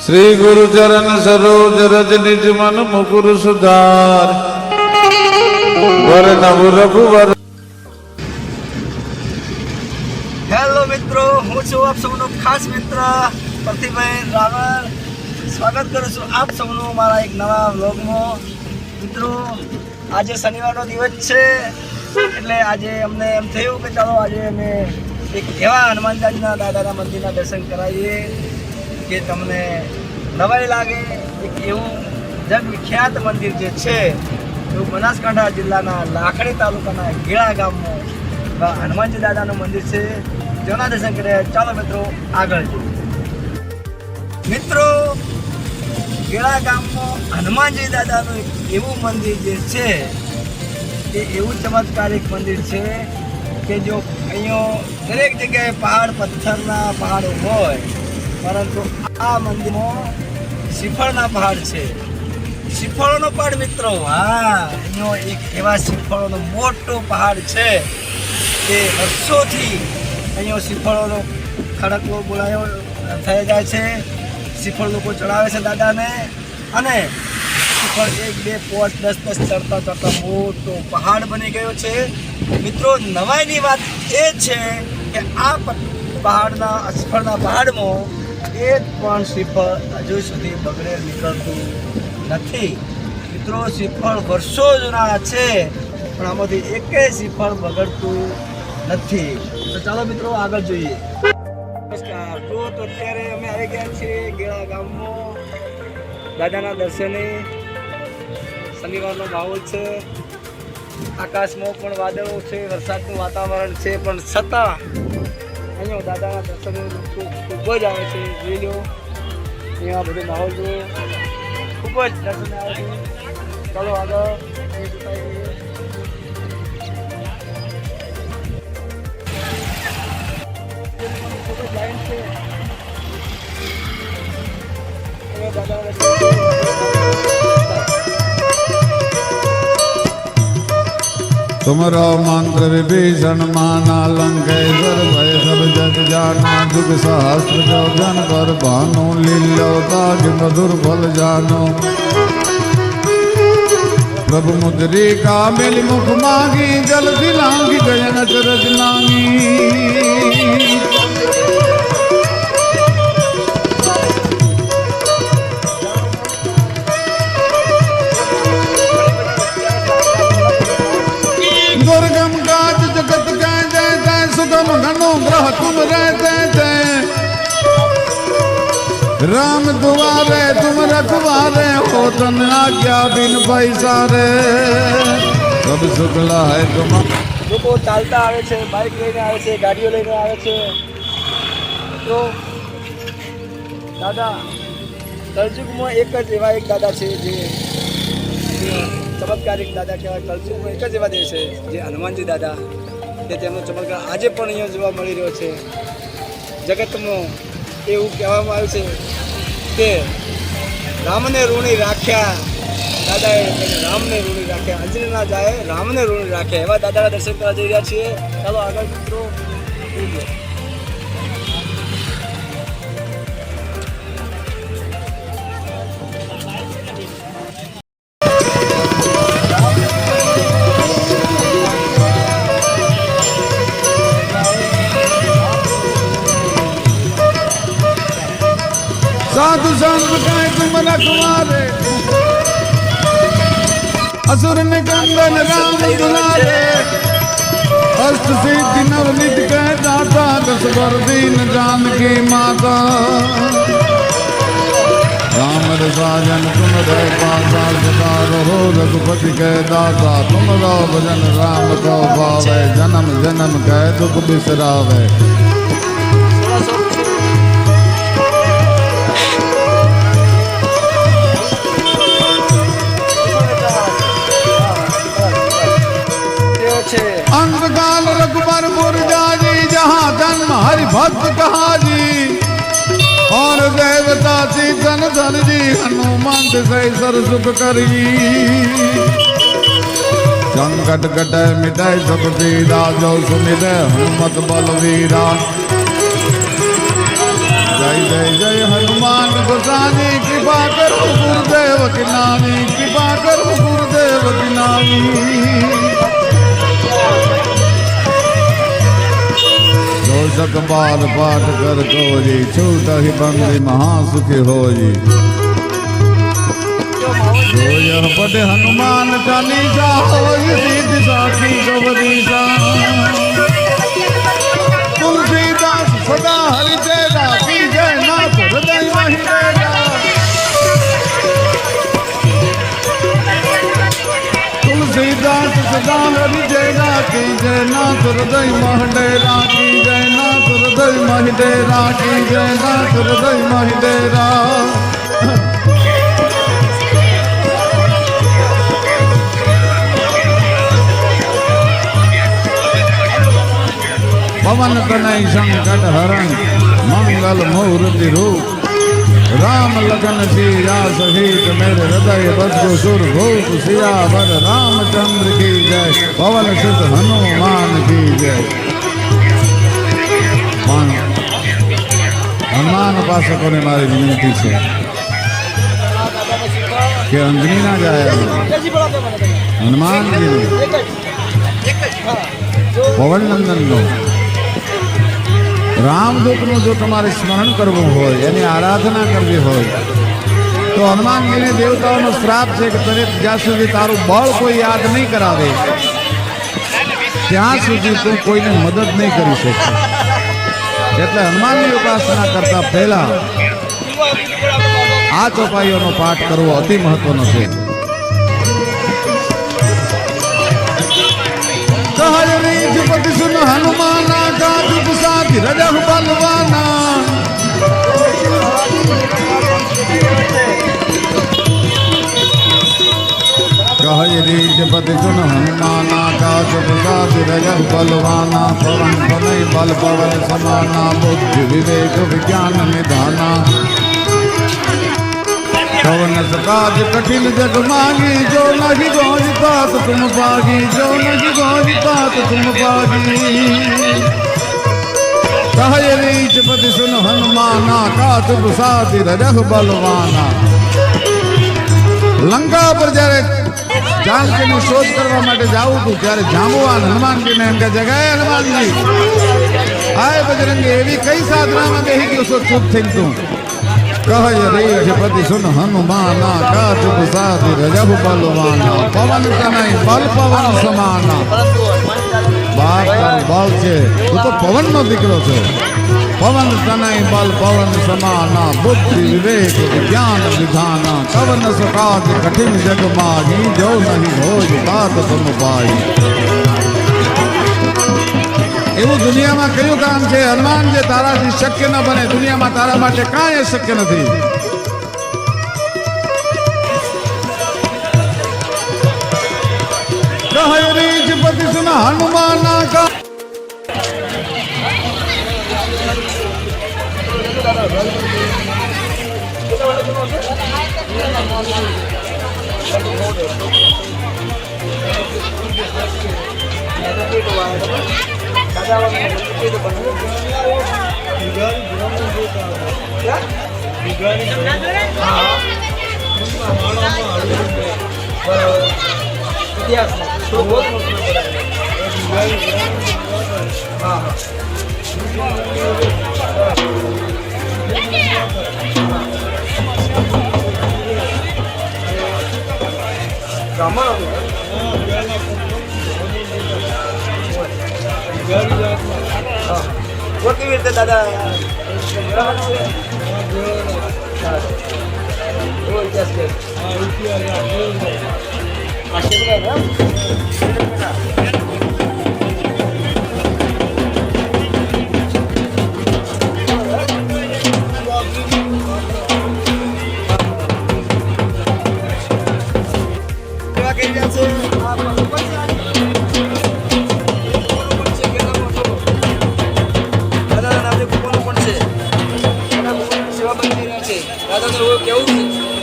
श्री गुरु चरण सरोज रज निज मन मुकुर सुधार वर नव रघुवर। હેલો મિત્રો, હું છું આપ સૌનો ખાસ મિત્ર પ્રતિભાઈ રાવલ. સ્વાગત કરું છું આપ સૌનું મારા એક નવા વ્લોગમાં. મિત્રો, આજે શનિવારનો દિવસ છે એટલે આજે અમને એમ થયું કે ચાલો આજે અમે એક એવા હનુમાનજીના દાદાના મંદિરના દર્શન કરાવીએ કે તમને નવાઈ લાગે. એક એવું જગ વિખ્યાત મંદિર જે છે એવું બનાસકાંઠા જિલ્લાના લાખણી તાલુકાના ગેળા ગામમાં હનુમાનજી દાદાનું મંદિર છે, જેના દર્શન કર્યા. ચાલો મિત્રો આગળ જઈએ. મિત્રો, ગેળા ગામમાં હનુમાનજી દાદાનું એક એવું મંદિર જે છે એ એવું ચમત્કારિક મંદિર છે કે જો અહીંયા દરેક જગ્યાએ પહાડ પથ્થરના પહાડો હોય, પરંતુ આ મંદિરમાં શ્રીફળના પહાડ છે. શ્રીફળોનો પહાડ મિત્રો, હા, અહીંયા એક એવા શ્રીફળોનો મોટો પહાડ છે કે વર્ષોથી અહીંયા શ્રીફળોનો ખડકવો બોલાયો થઈ જાય છે. શ્રીફળ લોકો ચડાવે છે દાદાને, અને શ્રીફળ 1, 2, 5, 10 ચડતા મોટો પહાડ બની ગયો છે. મિત્રો, નવાઈની વાત એ છે કે આ પહાડના શ્રીફળના પહાડમાં એક પણ શ્રીફળ હજુ સુધી બગડેલ નીકળતું નથી. મિત્રો, શ્રીફળ વર્ષો જૂના છે, પણ આમાંથી એકેય શ્રીફળ બગડતું નથી. તો ચાલો મિત્રો આગળ જોઈએ. નમસ્કાર. તો અત્યારે અમે આવી ગયા છીએ ગેળા ગામમાં દાદાના દર્શને. શનિવારનો માહોલ છે, આકાશમાં પણ વાદળો છે, વરસાદનું વાતાવરણ છે, પણ છતાં અહીંયા દાદાના દર્શને ખૂબ જ આવે છે. જોઈ લો, અહીંયા બધો માહોલ જો ખૂબ જ દર્શને આવે છે. ચાલો આગળ જોતા જઈએ. લાઈન છે तुमरो मंत्र विभीषण माना लंकेश्वर भय सब जग जाना जुग सहस्त्र जो जन पर भानु लील्योता मधुर फल जानो प्रभु मुद्री का मिल मुख मांगी जल दिलांगी गयन चरज लांगी दुर्गम काज जगत जय जय जय सुगम घनो ग्रह तुम रहते जय राम दुआरे तुम रखवारे हो तन आज्ञा बिन पैसा रे सब शुक्ला है तुम. લોકો ચાલતા આવે છે, બાઇક લઈને આવે છે, ગાડીઓ લઈને આવે છે. તો દાદા કલયુગમાં એક જ એવા એક દાદા છે જે ચમત્કારિક દાદા કહેવાય. કલયુગમાં એક જ એવા દેવ છે જે હનુમાનજી દાદા, કે તેમનો ચમત્કાર આજે પણ અહીંયા જોવા મળી રહ્યો છે. જગતમાં એવું કહેવામાં આવ્યું છે કે રામને ઋણી રાખ્યા દાદાએ, રામને ઋણી રાખ્યા. અંજલિના જાય રામને ઋણી રાખ્યા. એવા દાદાના દર્શન કરવા જઈ રહ્યા છીએ. ચાલો આગળ મિત્રો જોઈએ. साधु संत कहे तुम रखवारे असुर निकंदन राम दुलारे अष्ट सिद्धि नवनिध कह दाता दस वर दीन जानकी माता राम रसायन तुम रह पासा सदा रहो रघुपति कह दाता तुम रहो भजन राम को पावे जन्म जन्म कह दुख बिसरावे. अंतकाल रघुबरपुर जाजी जहाँ जन्म हरि भक्त कहा जी और देवता चीतन धन जी हनुमान से सर सुख करी संकट कटे मिटाई सब पीड़ा जो सुमिरे हनुमत बलवीरा जय जय जय हनुमान गोसाई कृपा करो गुरुदेव की नामी कृपा करो गुरुदेव की नामी दोषक बाल पाठ कर कोजी छूट ही बंदी महासुखी होजी जो यह पढ़े हनुमान चालीसा होई सिद्धि साखी गौरीसा तुलसीदास सदा हरि तेरा की जय नाथ हृदय महि तेरा तुलसीदास सदा हरि तेरा की जय नाथ हृदय महि तेरा की जय नाथ हृदय महि तेरा की जय नाथ हृदय महि तेरा पवन कनई संकट हरण मंगल मूर्ति रूप राम लखन सीता सहित मेरे हृदय बस सुर भूप सियावर रामचंद्र की जय पवन सुत हनुमान की जय हनुमान उपासकों ने मारी विनती से कि अंजनी ना जाए हनुमान जी पवन नंदन नो રામદૂતનું જો તમારે સ્મરણ કરવું હોય એની આરાધના કરવી હોય તો હનુમાનજીને દેવતાઓનો શ્રાપ છે કે તને જ્યાં સુધી તારું બળ કોઈ યાદ નહીં કરાવે ત્યાં સુધી તું કોઈને મદદ નહીં કરી શકશે એટલે હનુમાનની ઉપાસના કરતા પહેલા આ ચોપાઈઓનો પાઠ કરવો અતિ મહત્વનો છે कहरी सुन हनुमाना का दुख साथी रजह बलवाना कहरी जपति सुन हनुमाना का दुख साथी रजह बलवाना पवन पनई बल पवन समाना बुद्धि विवेक विज्ञान निधाना पवन सकाज कठिन जग मांगी जो नहीं गौज पात तुम पागी जो नहीं गौज पात तुम पागी कहे रीचपति सुन हनुमाना का तुम साथी रजह बलवाना लंका पर જ્યારે જાનકીની શોધ કરવા માટે જાવું હતું ત્યારે જાંબુવાન હનુમાનજીને એમ કે જગાએ હનુમાનજી આય બજરંગી એવી કઈ સાધનામાં બેહી ગયો છો ચૂપ થઈ તું कहे रीचपति सुन हनुमाना का तुम साथी रजह बलवाना पवन तनय बल पवन समाना बाप बल छे तू तो पवन नो दीकरो छे पवन तनय बल पवन समाना बुद्धि विवेक ज्ञान विधाना कवन सकाज कठिन जग माही जो नहीं भोज बात तुम पाई એવું દુનિયામાં કયું કામ છે હનુમાન જે તારાથી શક્ય ન બને દુનિયામાં તારા માટે કાંઈ શક્ય નથી કહે રીચપતિ સુન હનુમાના કા वो केवी રીતે દાદા वो इतिहास के કેવા કહી રહ્યા છે કેવું છે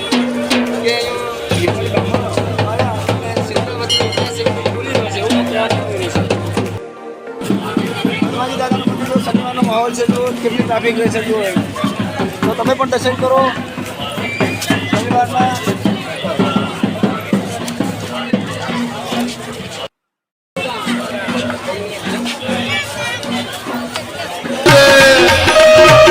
માહોલ છે જો કેટલી ટ્રાફિક રહે છે જો તો તમે પણ દર્શન કરો સવારના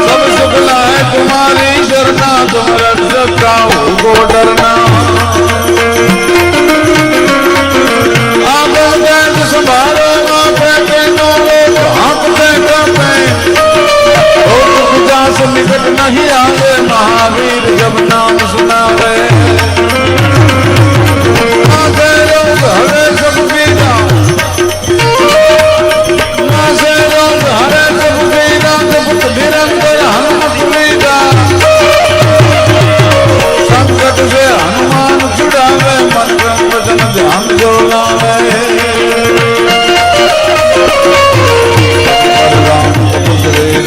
सब सुख लाए तुम्हारी शरणा तुम रक्षक काहू को डरना आगे बैठ संभालो आपे के नोलो हाथ पे कपे ओ दुख से निकट नहीं आवे महावीर जब नाम सुनावे आगे लोग हरे सब पीरा आगे लोग हरे सब पीरा जब निरंतर हनुमत लीला संकट से हनुमान छुड़ावे मन क्रम वचन ध्यान जो लावे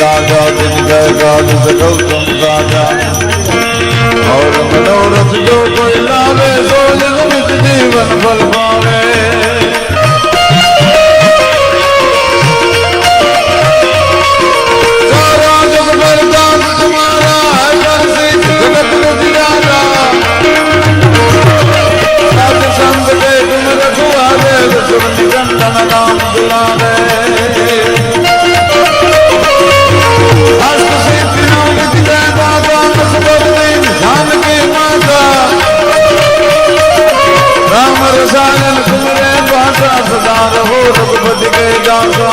राजा दिन जय गाज सकल तुम राजा और मनोरथ जो कोई लावे सो जगमित जीवन फल पावे सारा जग बरदास तुम्हारा है दर्शित जगत उजियारा साध संग के तुम रखवारे सुन निकंदन नाम दुलारे हस्त सिद्धि नौनित जय बाबा कसबद्दीन जानकी माता राम रसायन तुमरे पासा सदा रहो रघुपति के दासा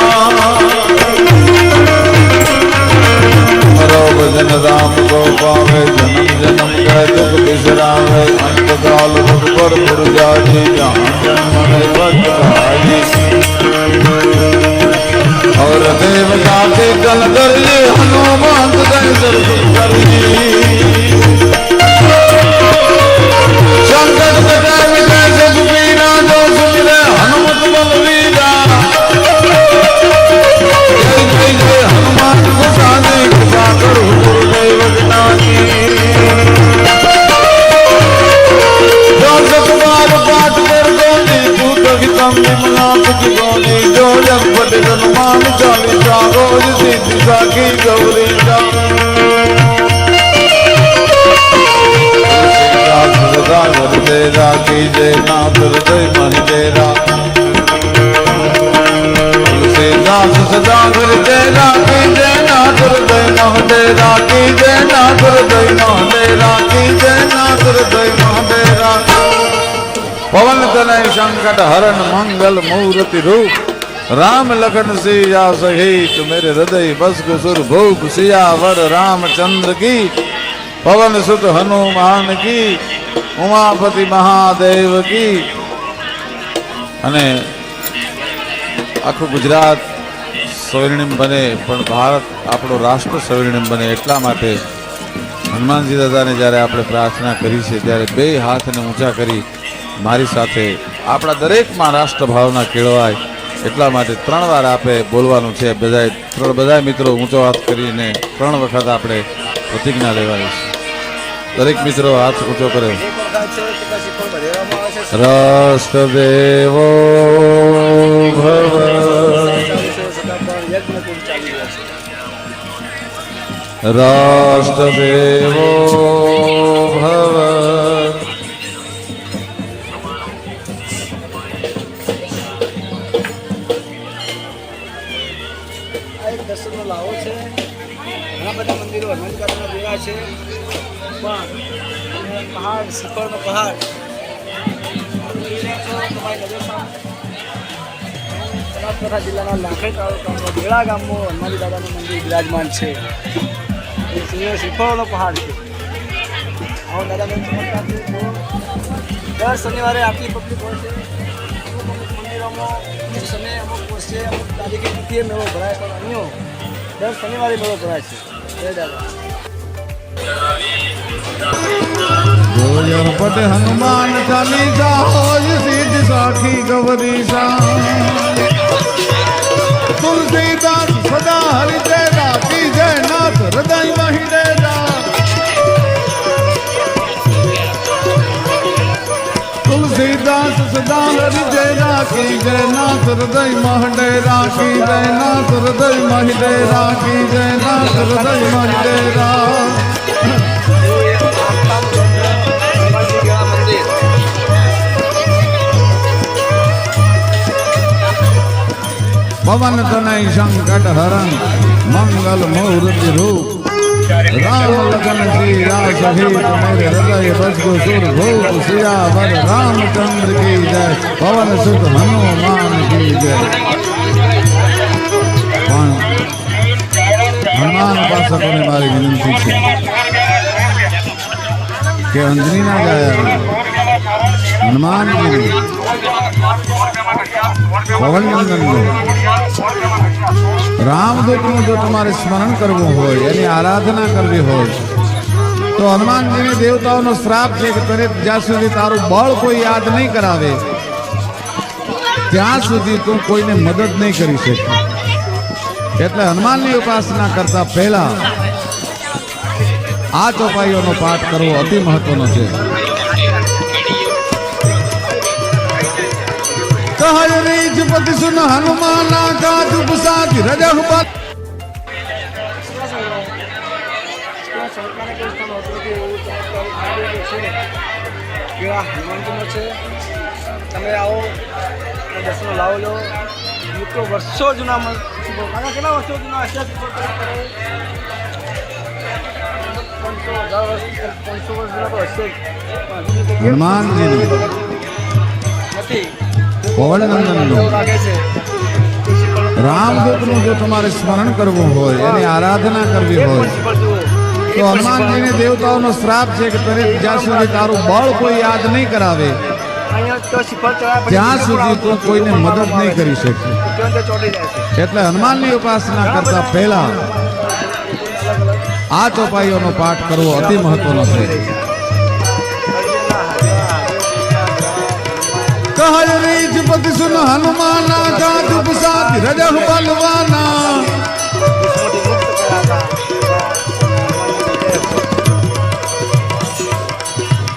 मरो भजन राम को पावे जन्म जन्म का दुख बिसरावे अंत काल रघुबर पुर जाजी जहाँ जन्म भक्त भाई और देवता के कल करिए हनुमान दर्शन करिए संकट कटे मिटे सब पीरा जो सुमिरे हनुमत बलवीरा जय जय जय हनुमान गोसाई कृपा करो गुरुदेव ज्ञानी जो सतबार पाठ कर दोनी दूत हितम विमला तुझ गोनी जो जग पटे हनुमान चालीसा रोज सिद्धि साखी गौरी जा सदा घर तेरा की जय नाथ हृदय मन तेरा तुलसीदास सदा घर तेरा की जय नाथ हृदय मन तेरा की जय नाथ हृदय मन तेरा की जय नाथ हृदय मन तेरा पवन तनय संकट हरण मंगल मूर्ति रूप राम लखन सिया सहित मेरे हृदय बस सुर भूप सियावर रामचंद्र की पवन सुत हनुमान की उमापति महादेव की અને આખું ગુજરાત સ્વર્ણિમ બને પણ ભારત આપણો રાષ્ટ્ર સ્વર્ણિમ બને એટલા માટે હનુમાનજી દાદાને જ્યારે આપણે પ્રાર્થના કરી છે ત્યારે બે હાથને ઊંચા કરી મારી સાથે આપણા દરેકમાં રાષ્ટ્ર ભાવના કેળવાય એટલા માટે 3 વાર આપે બોલવાનું છે બધા મિત્રો ઊંચો હાથ કરીને 3 વખત આપણે પ્રતિજ્ઞા લેવાની છે દરેક મિત્રો હાથ ઊંચો કરે રાષ્ટ્રદેવો ભવ રાષ્ટ્રદેવો ભવ દર્શનનો લાવો છે ઘણા બધા મંદિરો હનુમાનજીના જેવા છે પણ પહાડ શિખરનો પહાડ બનાસકાંઠા જિલ્લાના લાખણી તાલુકામાં બેડા ગામમાં હનુમાનજી દાદાનું મંદિર બિરાજમાન છે એ શિખરનો પહાડ છે આવો દાદાને ચમત્કાર છે દર શનિવારે આટલી પબ્લિક હોય છે અમુક મંદિરોમાં અમુક સમયે અમુક વર્ષે અમુક તારીખે તિથિએ મેળો ભરાય પણ અહીંયા દર શનિવારે મેળો ભરાય છે જય દાદા જોયર પટ હનુમાન ચાલીસા હોય સિદ્ધ સાખી ગૌરીસા तुलसीदास सदा हरि तेरा की जय नाथ हृदय मही डेरा तुलसीदास सदा हरि तेरा की जय नाथ हृदय मह डेरा की जय नाथ हृदय मही डेरा की जय नाथ हृदय मही डेरा પવન તનય સંકટ હરણ મંગલ મૂર્તિ રૂપ राम लगन की रास सहित मेरे हृदय बस को सुर भूप सियावर रामचंद्र की जय पवन सुत हनुमान की जय। પણ હનુમાન ઉપાસકોને મારી વિનંતી છે કે અંજની ના ગાયા હનુમાનજી પવન નંદન રામદૂતનું જો તમારે સ્મરણ કરવું હોય એની આરાધના કરવી હોય તો હનુમાનજીને દેવતાઓનો શ્રાપ છે કે તને જ્યાં સુધી તારું બળ કોઈ યાદ નહીં કરાવે ત્યાં સુધી તું કોઈને મદદ નહીં કરી શકે। એટલે હનુમાનની ઉપાસના કરતા પહેલા આ ચોપાઈઓનો પાઠ કરવો અતિ મહત્વનો છે। कहल रीजपति सुन हनुमाना का दुप साथी रजह पर તમે આવો દર્શન લાવો લો મિત્રો વર્ષો જૂના કેટલા વર્ષો જૂના હશે હનુમાનજી પવન નંદનનું રામદૂતનું જો તમારે સ્મરણ કરવું હોય એની આરાધના કરવી હોય તો હનુમાનજીને દેવતાઓનો શ્રાપ છે કે તને જ્યાં સુધી તારું બળ કોઈ યાદ નહીં કરાવે ત્યાં સુધી તું કોઈને મદદ નહીં કરી શકે। એટલે હનુમાનની ઉપાસના કરતા પહેલા આ ચોપાઈઓનો પાઠ કરવો અતિ મહત્વનો છે। कहल रीजपति सुन हनुमाना का दुप साथी रजह बलवाना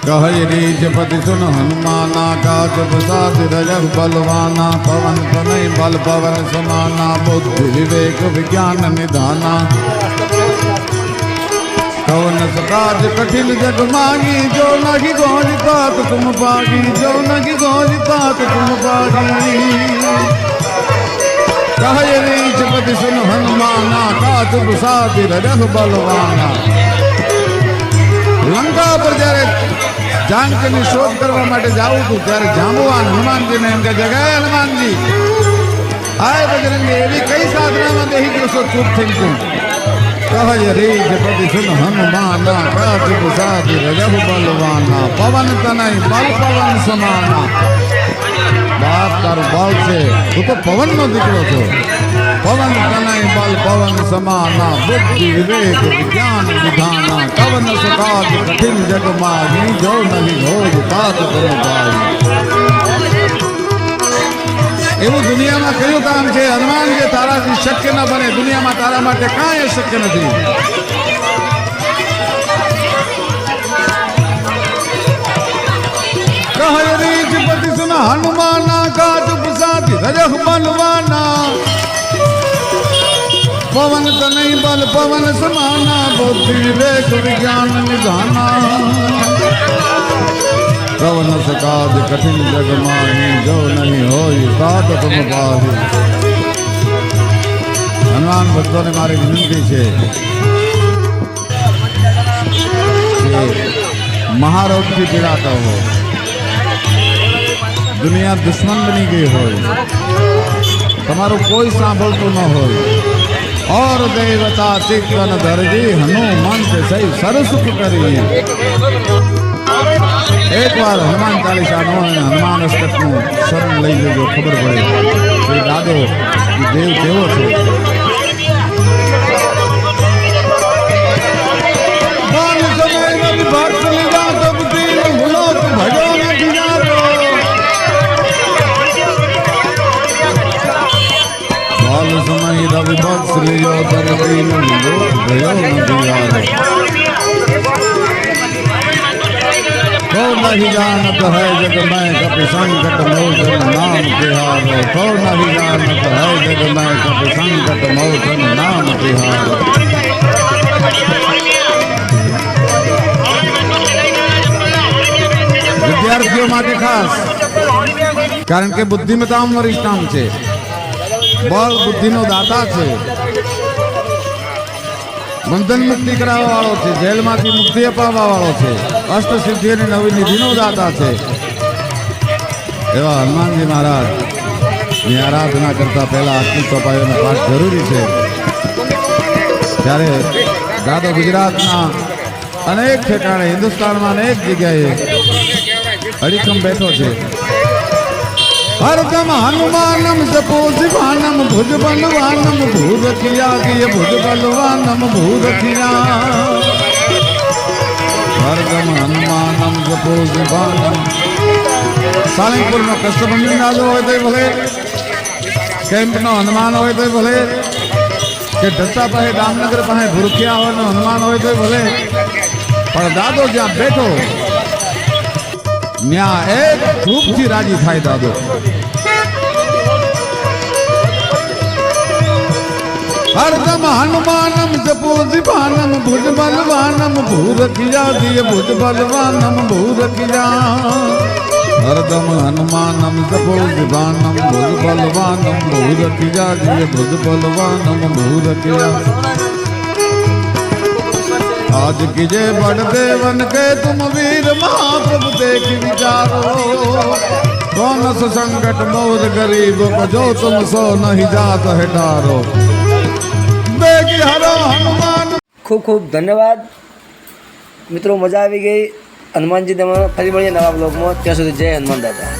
कहल रीजपति सुन हनुमाना का दुप साथी रजह बलवाना पवन तनय बल पवन समाना बुद्धि विवेक विज्ञान निधाना कवन सकाज कठिन जग मागी जो नहीं गौजता तो तुम पागी जो नहीं गौजता तो तुम पागी। कहे रीजपति सुन हनुमाना का तुम साथी रजह बलवाना। लंका पर જ્યારે જાનકીની શોધ કરવા માટે જાવું હતું ત્યારે જાંબુવાન હનુમાનજીને એમ કે જગાય હનુમાનજી આય બજરંગી એવી કઈ સાધનામાં બેહી ગયો છો ચૂપ થઈ ગયું। कहल रीजपति सुन हनुमाना का दुप साथी रजह बलवाना पवन तनय बल पवन समाना। बाप तारू बल છે તું તો પવનનો દીકરો છો। પવન તનય બલ પવન સમાના બુદ્ધિ વિવેક વિજ્ઞાન વિધાના કવન સકાજ કઠિન જગ માહી જો નહીં હોજ તાત તમ પાહી। એવું દુનિયામાં કયું કામ છે હનુમાન જે તારાથી શક્ય ન બને દુનિયામાં તારા માટે કાંઈ શક્ય નથી। कहल रीजपति सुन हनुमाना का दुप साथी रजह बलवाना पवन तनय बल पवन समाना बुद्धि विवेक विज्ञान निधाना कवन सकाज कठिन जग माही जो नहीं होई तात तुम पाही। हनुमान भक्तों ने मारी विनती है कि महारोग की पीड़ाता हो दुनिया दुश्मन बनी गई हो તમારું કોઈ સાંભળતું ન હોય और देवता चित्तन धरजी हनुमंत सही सरसुख करी। एक बार हनुमान चालीसा नो हनुमान अष्टक शरण लई लेजो खबर पड़े कि दादो देव केवो छे। बाल समय रवि भक्त लीला तब दीन हुलोक भजो न दियारो। बाल समय रवि भक्त लियो तब दीन हुलोक भजो न दियारो। तो नहीं जानत है जग में कपि संकट मोचन नाम तिहारो। तो नहीं जानत है जग में कपि संकट मोचन नाम तिहारो। વિદ્યાર્થીઓ માટે ખાસ કારણ કે બુદ્ધિમત્તામાં વરિષ્ઠાંક છે બળ બુદ્ધિનો દાતા છે, બંધન મુક્તિ કરાવવા વાળો છે, જેલમાંથી મુક્તિ અપાવવા વાળો છે, અષ્ટ સિદ્ધિ અને નવી નિધિનો દાતા છે એવા હનુમાનજી મહારાજની આરાધના કરતા પહેલા આરતી ચોપાઈઓનો પાઠ જરૂરી છે. ત્યારે દાદો ગુજરાતના અનેક ઠેકાણે, હિન્દુસ્તાનમાં અનેક જગ્યાએ અડીખમ બેઠો છે. હરદમ હનુમાનમ જપો શિવાનમ ભુજ બલવાનમ ભૂરખિયા કિય ભુજ બલવાનમ ભૂરખિયા. હરદમ હનુમાનમ જપો શિવાનમ. સાળંગપુરનો કષ્ટભંજન દાદો હોય તો ભલે, કેમ્પનો હનુમાન હોય તો ભલે, કે ઢસા પાસે દામનગર પાસે ભૂરખિયા હોય હનુમાન હોય તો ભલે, પણ દાદો જ્યાં બેઠો ત્યાં એક ધૂપથી રાજી થાય દાદો. હરદમ હનુમાનમ જપો શિવાનમ ભુજ બલવાનમ ભૂરખિયા દિય ભુજ બલવાનમ ભૂરખિયા. હરદમ હનુમાનમ જપો શિવાનમ ભુજ બલવાનમ ભૂરખિયા દિય ભુજ બલવાનમ ભૂરખિયા. आज कीजे बड़ देवन के तुम वीर महाप्रभु देख विचारो. कौन सो संकट मोर गरीब को जो तुम सो नहीं जात है डारो. देखी हरो हनुमान. ખૂબ ખૂબ ધન્યવાદ મિત્રો, મજા આવી ગઈ. હનુમાનજી તમે ફરી મળીએ નવા બ્લોગમાં. ત્યાં સુધી જય હનુમાન દાદા.